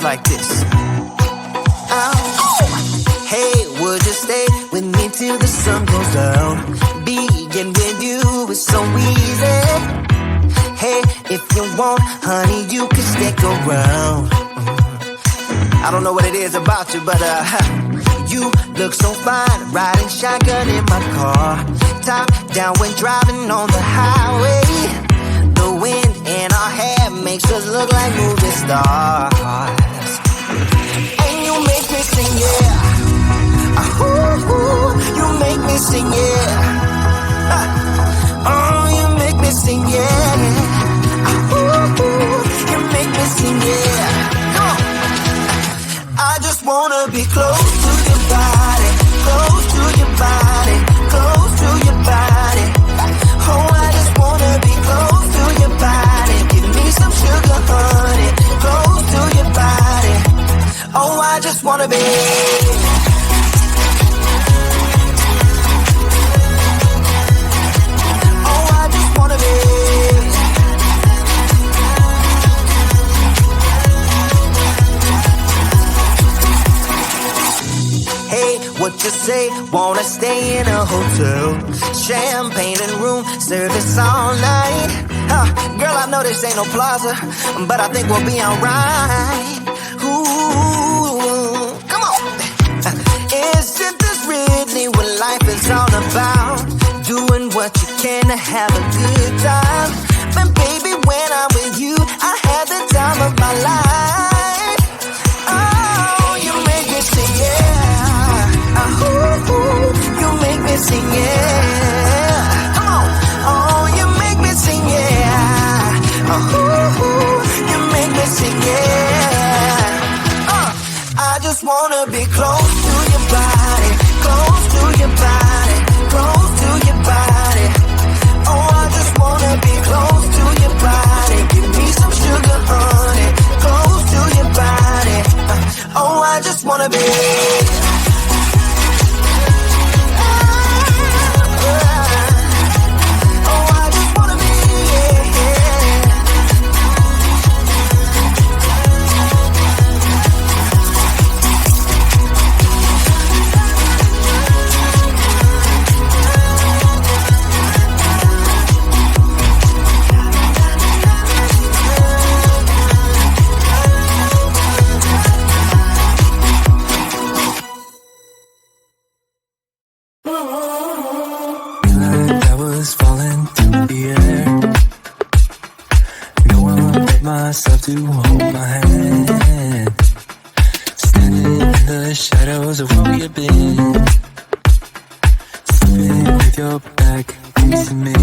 like this. Hey, would you stay with me till the sun goes down? Being with you is so easy. Hey, if you want, honey, you can stick around. I don't know what it is about you, but you look so fine, riding shotgun in my car. Top down when driving on the highway. The wind in our hair makes us look like movie stars. And you make me sing, yeah. Ooh, you make me sing, yeah. Oh, you make me sing, yeah. Ooh, you make me sing, yeah. Come on. I just wanna be close to your body, close to your body, close to your body. Oh, I just wanna be close to your body. Give me some sugar, honey, close to your body. Oh, I just wanna be. What you say? Wanna stay in a hotel? Champagne and room service all night. Girl, I know this ain't no plaza, but I think we'll be alright. Ooh, come on. Isn't this really what life is all about? Doing what you can to have a good time. But baby, when I'm with you, I have the time of my life. Oh, you make me sing, yeah. Ooh, you make me sing, yeah. Come on. Oh, you make me sing, yeah. Ooh, you make me sing, yeah. I just wanna be close to your body, close to your body, close to your body. Oh, I just wanna be close to your body. Give me some sugar, honey, close to your body. Oh, I just wanna be. Myself to hold my hand, standing in the shadows of where we've been, sleeping with your back facing me.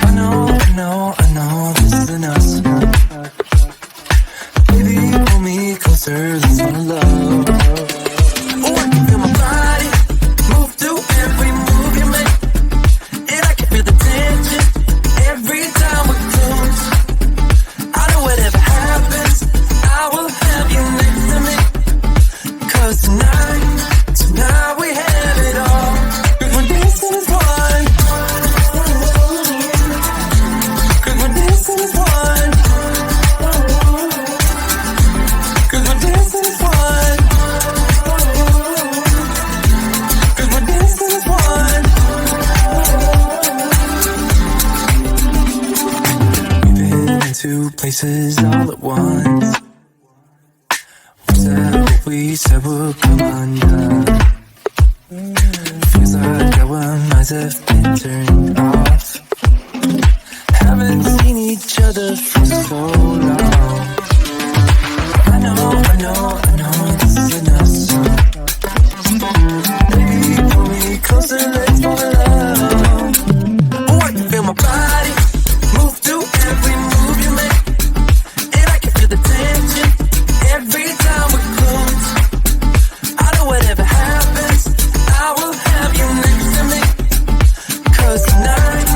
I know this isn't us. Baby, pull me closer, let's fall in love. Oh, I can feel my body move to every move you make, and I can feel the tension every time we close. Whatever happens, I will have you next to me. 'Cause tonight we have it all. 'Cause we're dancing as one. 'Cause we're dancing as one. 'Cause we're dancing as one. 'Cause we're dancing as one. Two places all at once. Was that what we said would come undone? Feels like our minds have been turned off. Haven't seen each other for so long. I know this isn't us. Baby, pull me closer, let's fall in love. Oh, I can feel my body move to every move you make, and I can feel the tension every time we close. I know whatever happens, I will have you next to me. 'Cause tonight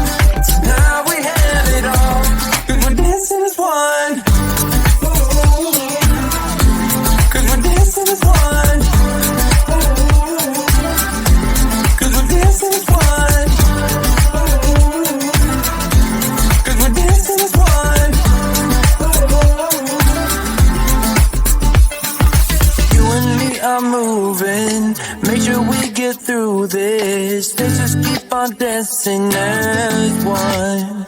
let's just keep on dancing as one.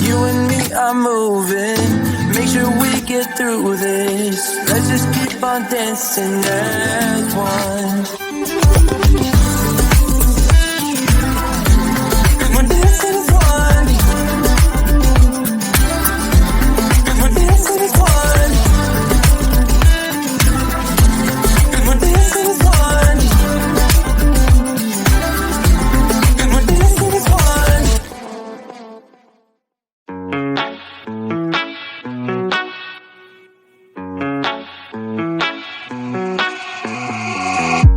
You and me are moving, make sure we get through this. Let's just keep on dancing as one. We're dancing as one. We're dancing as one. We're dancing as one. We're dancing as one.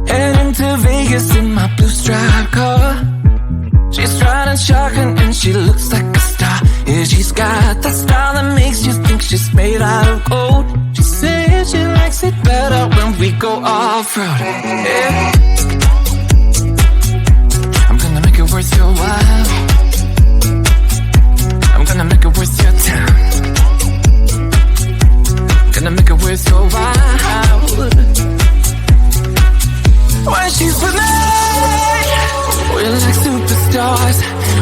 Heading to Vegas in my blue striped car. She's riding shotgun and she looks like a star. Yeah, she's got that style that makes you think she's made out of gold. She says she likes it better when we go off-road. Yeah. I'm gonna make it worth your while. I'm gonna make it worth your time. Gonna make it worth your while. When she's with me, we're like superstars.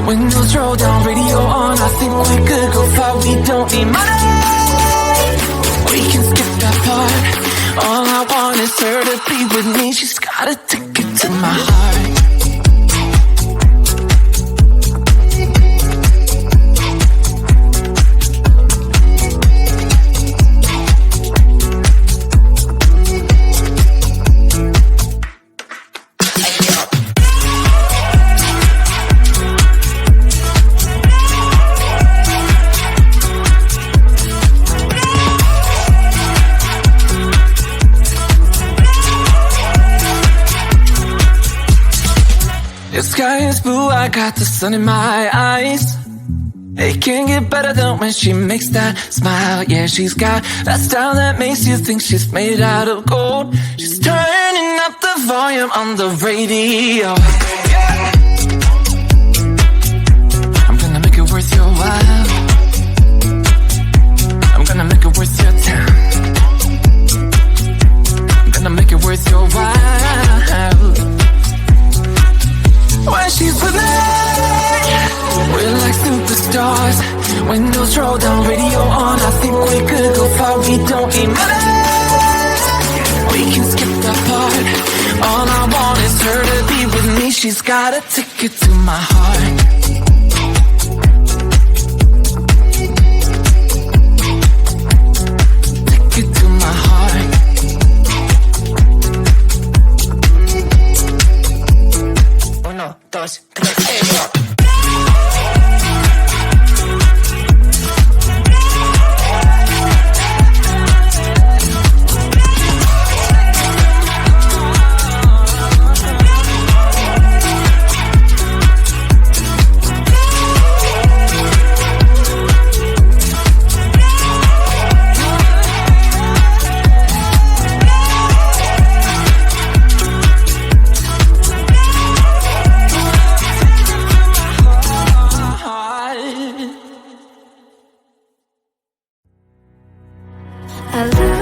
Windows roll down, radio on. I think we could go far. We don't need money. We can skip that part. All I want is her to be with me. She's got a ticket to my heart. The sky is blue, I got the sun in my eyes. It can't get better than when she makes that smile. Yeah, she's got that style that makes you think she's made out of gold. She's turning up the volume on the radio. Yeah. I'm gonna make it worth your while. I'm gonna make it worth your time. I'm gonna make it worth your while. When she's with me, we're like superstars. Windows roll down, radio on. I think we could go far. We don't need money. We can skip that part. All I want is her to be with me. She's got a ticket to my heart. Ticket to my heart. Uno, dos, tres, I love